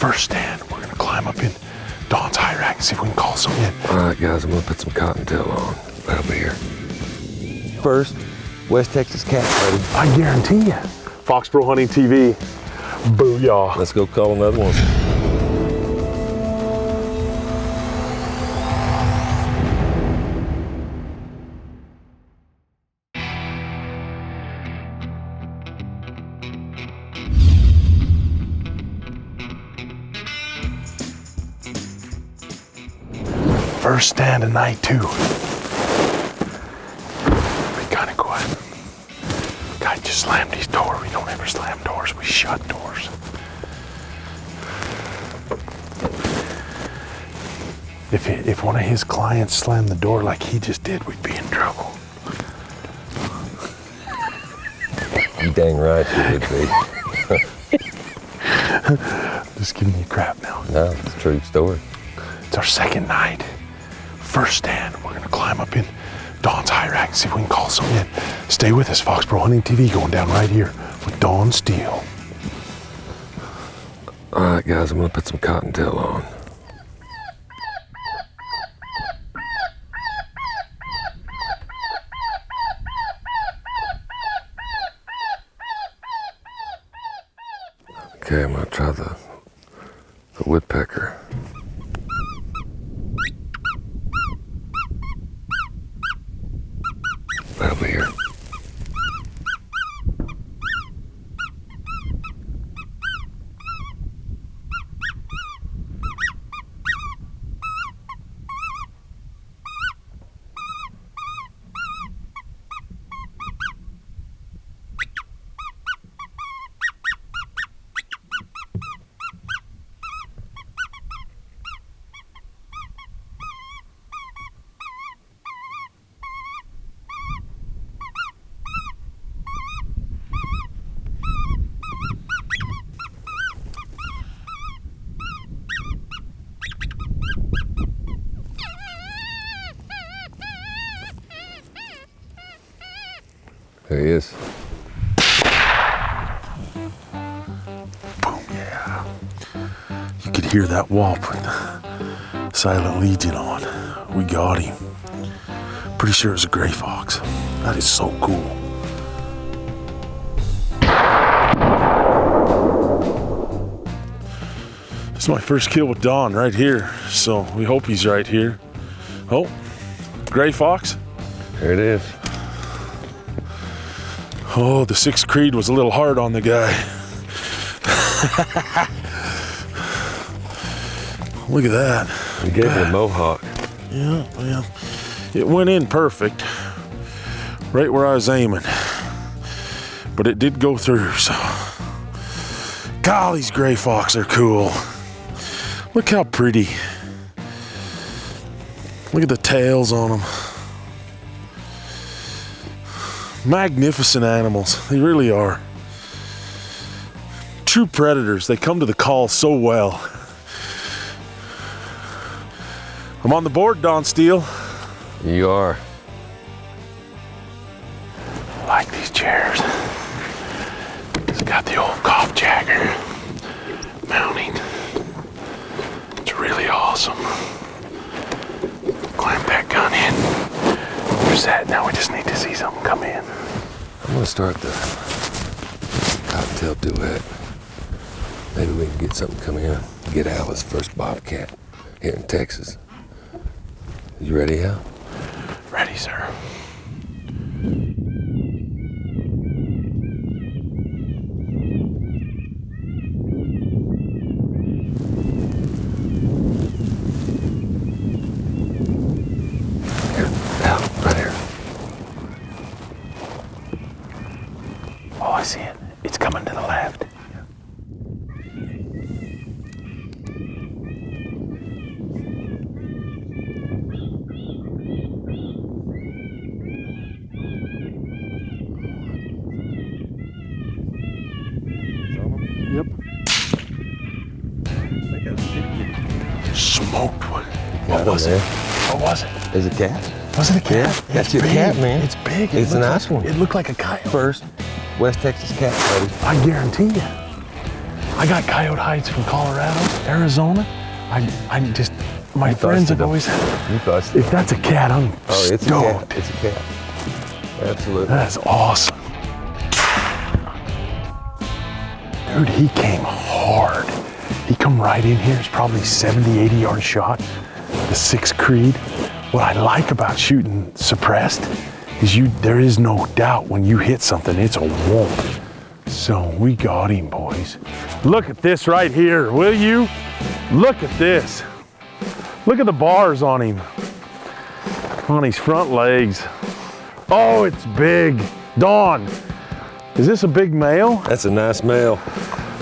First stand, we're gonna climb up in Don's high rack and see if we can call some in. All right, guys, I'm gonna put some cottontail on right over here. First, West Texas cat, buddy. I guarantee you. Fox Pro Hunting TV, booyah. Let's go call another one. First stand of night 2. Be kind of quiet. Guy just slammed his door. We don't ever slam doors, we shut doors. If one of his clients slammed the door like he just did, we'd be in trouble. You dang right you would be. Just giving you crap now. No, it's a true story. It's our second night. First stand, we're gonna climb up in Don's high rack and see if we can call some in. Stay with us, Fox Pro Hunting TV, going down right here with Don Steele. All right, guys, I'm gonna put some cottontail on. Okay, I'm gonna try the woodpecker. Right over here. There he is. Boom, yeah. You could hear that whoop with the Silent Legion on. We got him. Pretty sure it's a gray fox. That is so cool. This is my first kill with Don right here, so we hope he's right here. Oh, gray fox. There it is. Oh, the 6th Creed was a little hard on the guy. Look at that. He gave it a mohawk. Yeah, well, it went in perfect. Right where I was aiming. But it did go through, so. God, these gray fox are cool. Look how pretty. Look at the tails on them. Magnificent animals, they really are. True predators, they come to the call so well. I'm on the board, Don Steele. You are. I like these chairs. It's got the old cough jagger mounting. It's really awesome. Clamp that gun in. We're set. Now we just need to see something come in. I'm gonna start the cottontail duet. Maybe we can get something coming in. Get Alice's first bobcat here in Texas. You ready, Al? Ready, sir. Here, Al, right here. Oh, I see it. It's coming to the left. Yep. Smoked one. What was it? What was it? Is it a cat? Was it a cat? Yeah, that's your cat, man. It's big. It's a nice one. It looked like a coyote. First, West Texas cat, buddy. I guarantee you. I got coyote hides from Colorado, Arizona. My friends have always had. You busted. If that's a cat, I'm Oh, it's stoked. a cat. It's a cat. Absolutely. That's awesome. Dude, he came hard. He come right in here. It's probably 70, 80 yard shot. The 6 Creed. What I like about shooting suppressed is there is no doubt when you hit something, it's a whoop. So we got him, boys. Look at this right here, will you? Look at this. Look at the bars on him. On his front legs. Oh, it's big. Don, is this a big male? That's a nice male.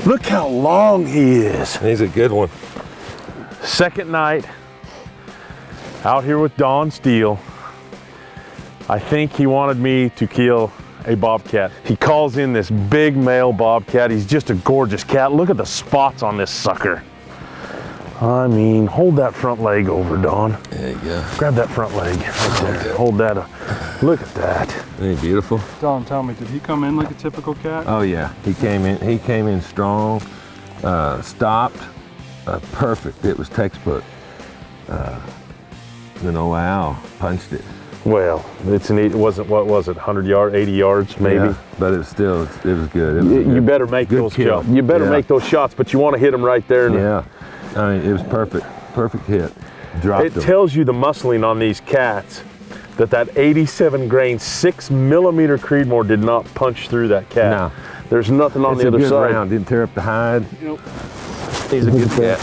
Look how long he is. He's a good one. Second night out here with Don Steele. I think he wanted me to kill a bobcat. He calls in this big male bobcat. He's just a gorgeous cat. Look at the spots on this sucker. I mean, hold that front leg over, Don. There you go. Grab that front leg right there. Hold that up. Look at that. Ain't he beautiful? Don, tell me, did he come in like a typical cat? Oh yeah, he came in strong, stopped, perfect. It was textbook. Then old Al punched it. Well, it wasn't, what was it, 100 yards, 80 yards maybe? Yeah, but it was still, it was good. It was You better make those shots. You better make those shots, but you want to hit them right there. Yeah, I mean, it was perfect hit. Dropped It him. tells you the muscling on these cats that 87 grain 6mm Creedmoor did not punch through that cat. No. There's nothing on It's the a other good side. round. Didn't tear up the hide. Nope. He's a good cat.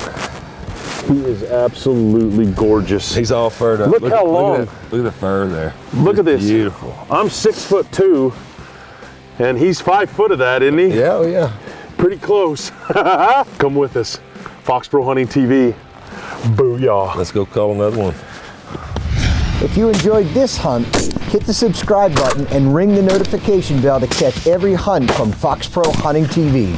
He is absolutely gorgeous. He's all furred up. Look how long. Look at the fur there. Look at this. Beautiful. I'm 6'2", and he's 5 foot of that, isn't he? Yeah, oh yeah. Pretty close. Come with us. Fox Pro Hunting TV. Booyah. Let's go call another one. If you enjoyed this hunt, hit the subscribe button and ring the notification bell to catch every hunt from Fox Pro Hunting TV.